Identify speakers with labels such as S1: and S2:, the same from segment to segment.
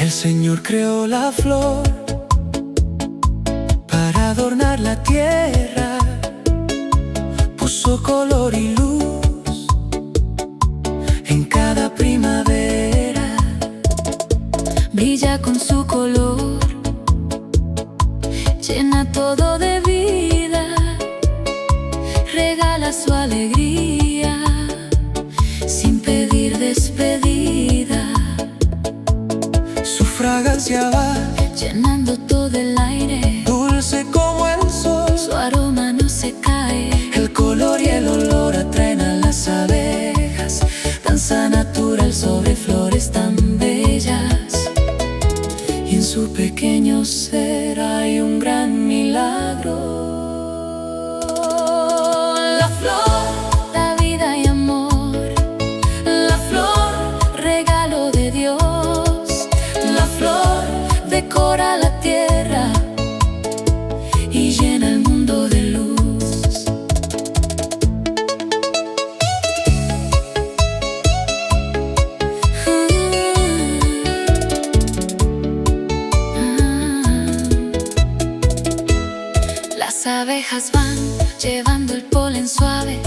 S1: El Señor creó la flor para adornar la tierra, puso color y luz en cada primavera.
S2: Brilla con su color, llena todo de vida, regala su alegría sin pedir despedida.
S1: Su fragancia va
S2: llenando todo el aire,
S1: dulce como el sol.
S2: su aroma no se cae.
S1: El color y el olor atraen a las abejas, danza natural sobre flores tan bellas. Y en su pequeño ser hay un gran milagro.
S2: La flor da vida y amor, la flor regalo de Dios, la flor decora la tierra y llena el mundo de luz. Las abejas van llevando el polen suave,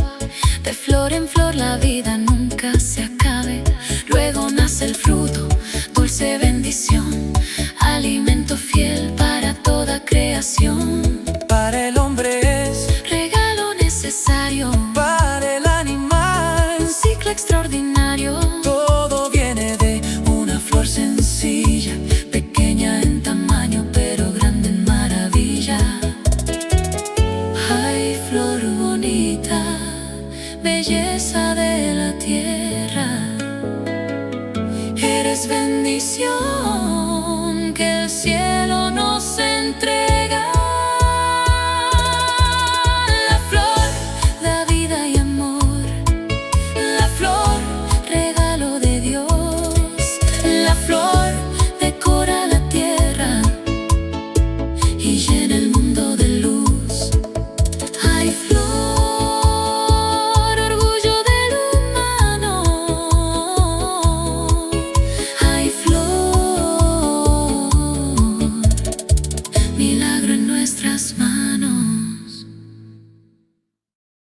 S2: de flor en flor la vida nunca se acabe. Luego nace el fruto, dulce bendición, alimento fiel para toda creación.
S1: Para el hombre es
S2: Regalo necesario,
S1: para el animal
S2: un ciclo extraordinario.
S1: todo viene de una flor sencilla, pequeña en tamaño pero grande en maravilla.
S2: Ay, flor bonita, belleza de la tierra, eres bendición que el cielo nos entrega.